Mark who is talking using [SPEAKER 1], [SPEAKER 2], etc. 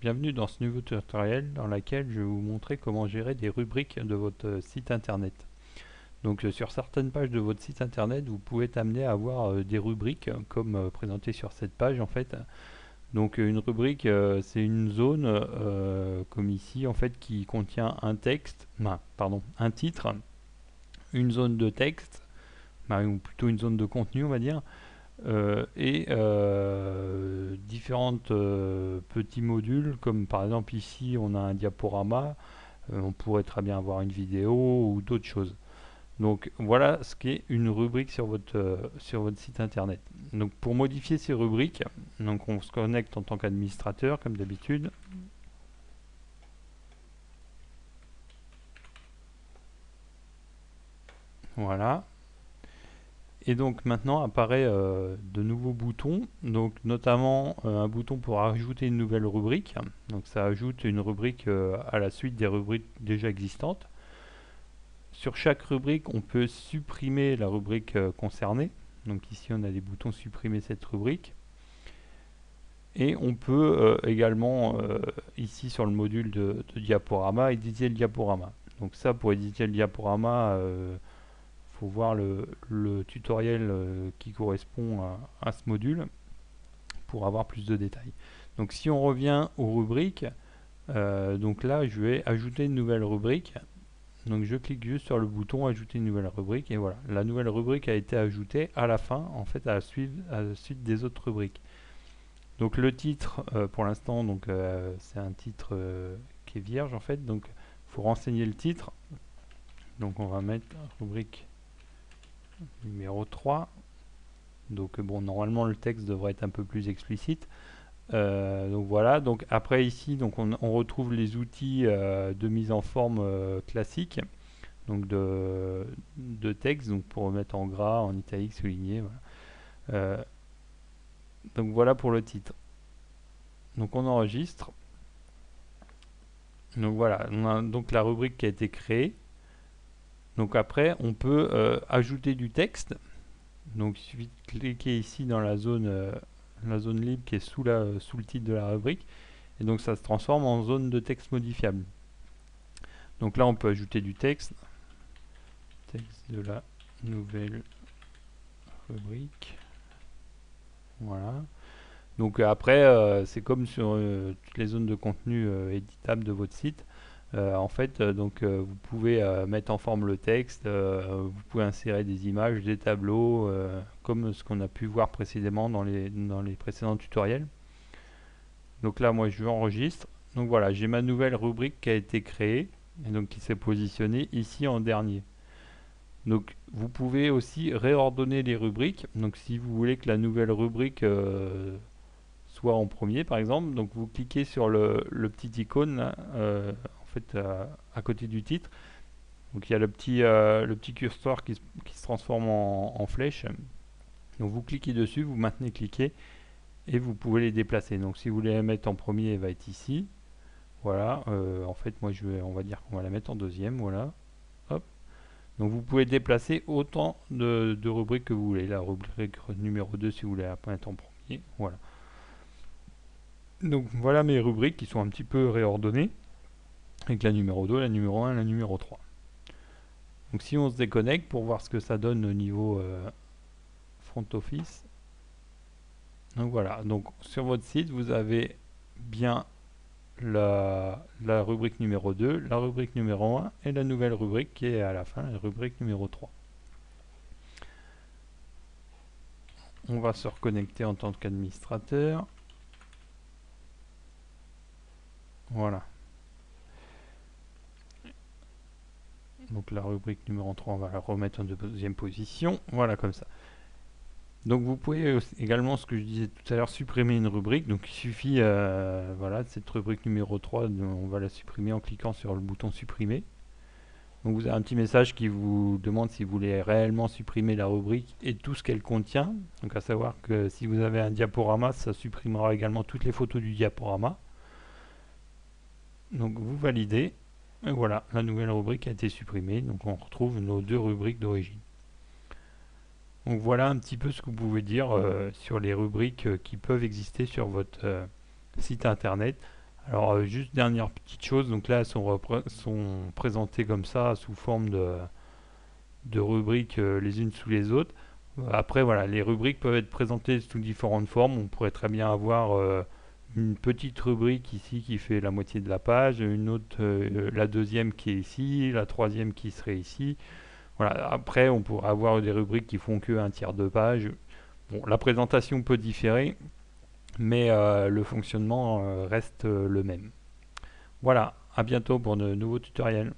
[SPEAKER 1] bienvenue dans ce nouveau tutoriel dans lequel je vais vous montrer comment gérer des rubriques de votre site internet. Donc sur certaines pages de votre site internet, vous pouvez être amené à avoir des rubriques comme présenté sur cette page en fait. Donc une rubrique c'est une zone comme ici en fait qui contient un texte, un titre, une zone de texte, ou plutôt une zone de contenu on va dire. Et différentes petits modules comme par exemple ici on a un diaporama, on pourrait très bien avoir une vidéo ou d'autres choses. Donc voilà ce qu'est une rubrique sur votre site internet. Donc pour modifier ces rubriques, donc on se connecte en tant qu'administrateur comme d'habitude. Voilà. Et donc maintenant apparaît de nouveaux boutons, donc notamment un bouton pour ajouter une nouvelle rubrique. Donc ça ajoute une rubrique à la suite des rubriques déjà existantes. Sur chaque rubrique, on peut supprimer la rubrique concernée. Donc ici on a des boutons supprimer cette rubrique. Et on peut également ici sur le module de diaporama éditer le diaporama. Donc ça pour éditer le diaporama, faut voir le tutoriel qui correspond à ce module pour avoir plus de détails. Donc si on revient aux rubriques, donc là je vais ajouter une nouvelle rubrique. Donc je clique juste sur le bouton ajouter une nouvelle rubrique et voilà, la nouvelle rubrique a été ajoutée à la fin, en fait à la suite des autres rubriques. Donc le titre pour l'instant, donc c'est un titre qui est vierge en fait, donc il faut renseigner le titre. Donc on va mettre rubrique numéro 3. Donc bon, normalement le texte devrait être un peu plus explicite. Donc voilà, donc après ici donc on retrouve les outils de mise en forme classique, donc de texte, donc pour mettre en gras, en italique, souligné. Voilà. Donc voilà pour le titre. Donc on enregistre. Donc voilà, on a donc la rubrique qui a été créée. Donc après on peut ajouter du texte. Donc il suffit de cliquer ici dans la zone libre qui est sous le titre de la rubrique. Et donc ça se transforme en zone de texte modifiable. Donc là on peut ajouter du texte. Texte de la nouvelle rubrique. Voilà. Donc après c'est comme sur toutes les zones de contenu éditables de votre site. En fait, vous pouvez mettre en forme le texte, vous pouvez insérer des images, des tableaux, comme ce qu'on a pu voir précédemment dans les précédents tutoriels. Donc là, moi, je enregistre. Donc voilà, j'ai ma nouvelle rubrique qui a été créée et donc qui s'est positionnée ici en dernier. Donc vous pouvez aussi réordonner les rubriques. Donc si vous voulez que la nouvelle rubrique soit en premier, par exemple, donc vous cliquez sur le petit icône là, en fait à côté du titre. Donc il y a le petit curseur qui se transforme en flèche. Donc vous cliquez dessus, vous maintenez cliqué et vous pouvez les déplacer. Donc si vous voulez la mettre en premier, elle va être ici. Voilà. En fait, moi on va dire qu'on va la mettre en deuxième. Voilà. Hop. Donc vous pouvez déplacer autant de rubriques que vous voulez. La rubrique numéro 2 si vous voulez la mettre en premier. Voilà. Donc voilà mes rubriques qui sont un petit peu réordonnées avec la numéro 2, la numéro 1 et la numéro 3. Donc si on se déconnecte pour voir ce que ça donne au niveau front office. Donc voilà, donc sur votre site vous avez bien la rubrique numéro 2, la rubrique numéro 1 et la nouvelle rubrique qui est à la fin, la rubrique numéro 3. On va se reconnecter en tant qu'administrateur. Voilà. Donc la rubrique numéro 3, on va la remettre en deuxième position. Voilà, comme ça. Donc vous pouvez également, ce que je disais tout à l'heure, supprimer une rubrique. Donc il suffit, voilà, cette rubrique numéro 3, on va la supprimer en cliquant sur le bouton supprimer. Donc vous avez un petit message qui vous demande si vous voulez réellement supprimer la rubrique et tout ce qu'elle contient. Donc à savoir que si vous avez un diaporama, ça supprimera également toutes les photos du diaporama. Donc vous validez. Et voilà, la nouvelle rubrique a été supprimée. Donc on retrouve nos deux rubriques d'origine. Donc voilà un petit peu ce que vous pouvez dire sur les rubriques qui peuvent exister sur votre site internet Alors, juste dernière petite chose, donc là, elles sont présentées comme ça, sous forme de rubriques les unes sous les autres. Après, voilà, les rubriques peuvent être présentées sous différentes formes. On pourrait très bien avoir une petite rubrique ici qui fait la moitié de la page, une autre, la deuxième qui est ici, la troisième qui serait ici. Voilà. Après, on pourrait avoir des rubriques qui font que un tiers de page. Bon, la présentation peut différer, mais le fonctionnement reste le même. Voilà, à bientôt pour de nouveaux tutoriels.